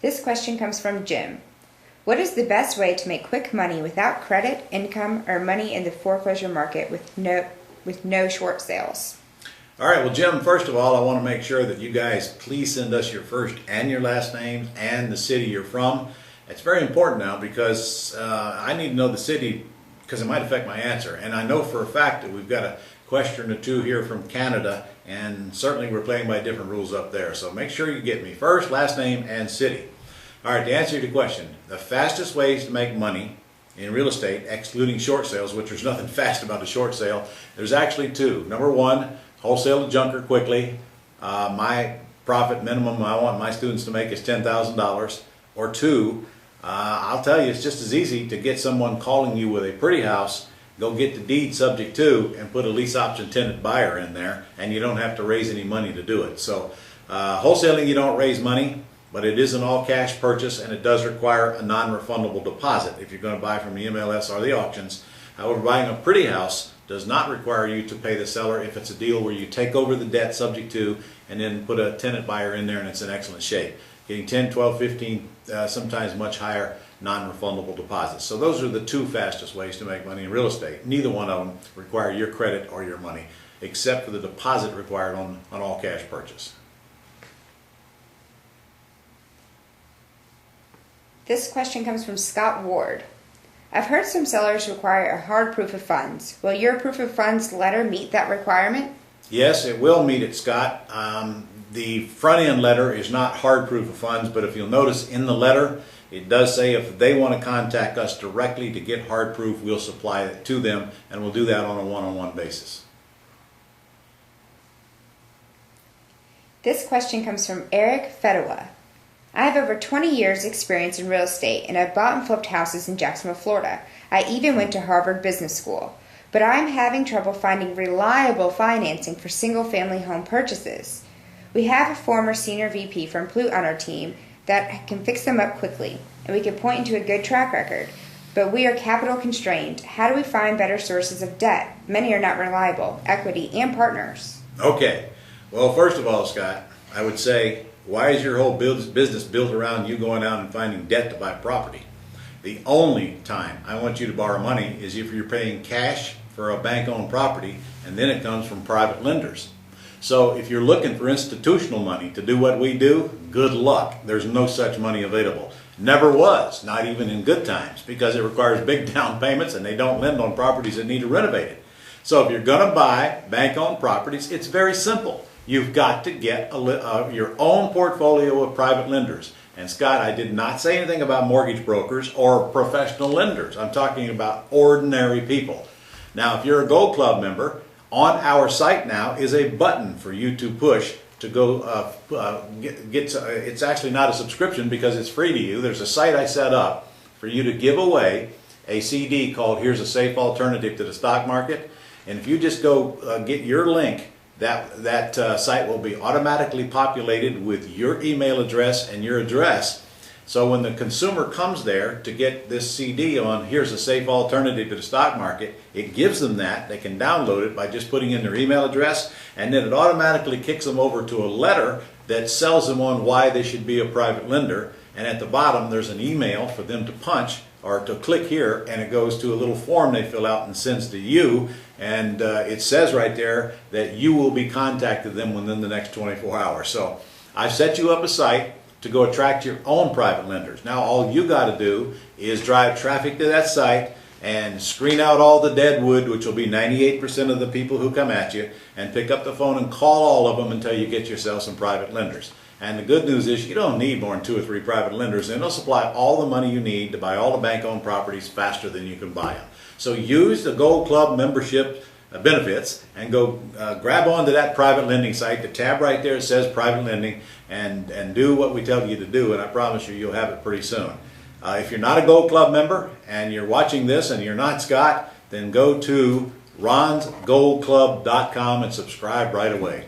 This question comes from Jim. What is the best way to make quick money without credit, income, or money in the foreclosure market with no short sales? All right, well, Jim, first of all, I want to make sure that you guys please send us your first and your last names and the city you're from. It's very important now because I need to know the city because it might affect my answer. And I know for a fact that we've got a question or two here from Canada, and certainly we're playing by different rules up there. So make sure you get me first, last name, and city. All right, to answer your question, the fastest ways to make money in real estate, excluding short sales, which there's nothing fast about a short sale, there's actually two. Number one, wholesale to junker quickly. My profit minimum I want my students to make is $10,000. Or two, I'll tell you, it's just as easy to get someone calling you with a pretty house, go get the deed subject to, and put a lease option tenant buyer in there, and you don't have to raise any money to do it. So wholesaling, you don't raise money, but it is an all-cash purchase, and it does require a non-refundable deposit if you're going to buy from the MLS or the auctions. However, buying a pretty house does not require you to pay the seller if it's a deal where you take over the debt subject to and then put a tenant buyer in there and it's in excellent shape. Getting 10, 12, 15, sometimes much higher non-refundable deposits. So those are the two fastest ways to make money in real estate. Neither one of them require your credit or your money, except for the deposit required on all cash purchase. This question comes from Scott Ward. I've heard some sellers require a hard proof of funds. Will your proof of funds letter meet that requirement? Yes, it will meet it, Scott. The front end letter is not hard proof of funds, but if you'll notice in the letter, it does say if they want to contact us directly to get hard proof, we'll supply it to them, and we'll do that on a one-on-one basis. This question comes from Eric Fedewa. I have over 20 years experience in real estate, and I've bought and flipped houses in Jacksonville, Florida. I even went to Harvard Business School. But I'm having trouble finding reliable financing for single-family home purchases. We have a former senior VP from Plute on our team that can fix them up quickly, and we can point to a good track record. But we are capital constrained. How do we find better sources of debt? Many are not reliable, equity, and partners. Okay. Well, first of all, Scott, I would say, why is your whole business built around you going out and finding debt to buy property? The only time I want you to borrow money is if you're paying cash for a bank-owned property, and then it comes from private lenders. So if you're looking for institutional money to do what we do, good luck. There's no such money available. Never was, not even in good times, because it requires big down payments and they don't lend on properties that need to renovate it. So if you're going to buy bank-owned properties, it's very simple. You've got to get your own portfolio of private lenders. And Scott, I did not say anything about mortgage brokers or professional lenders. I'm talking about ordinary people. Now, if you're a Gold Club member, on our site now is a button for you to push to go it's actually not a subscription because it's free to you. There's a site I set up for you to give away a CD called Here's a Safe Alternative to the Stock Market. And if you just go get your link, that site will be automatically populated with your email address and your address. So when the consumer comes there to get this CD on Here's a Safe Alternative to the Stock Market, it gives them that. They can download it by just putting in their email address, and then it automatically kicks them over to a letter that sells them on why they should be a private lender. And at the bottom there's an email for them to punch or to click here, and it goes to a little form they fill out and sends to you, and it says right there that you will be contacted them within the next 24 hours. So I've set you up a site to go attract your own private lenders. Now all you got to do is drive traffic to that site and screen out all the dead wood, which will be 98% of the people who come at you, and pick up the phone and call all of them until you get yourself some private lenders. And the good news is you don't need more than 2 or 3 private lenders, and they'll supply all the money you need to buy all the bank-owned properties faster than you can buy them. So use the Gold Club membership benefits and go grab onto that private lending site. The tab right there says private lending, and do what we tell you to do, and I promise you you'll have it pretty soon. If you're not a Gold Club member and you're watching this and you're not Scott, then go to ronsgoldclub.com and subscribe right away.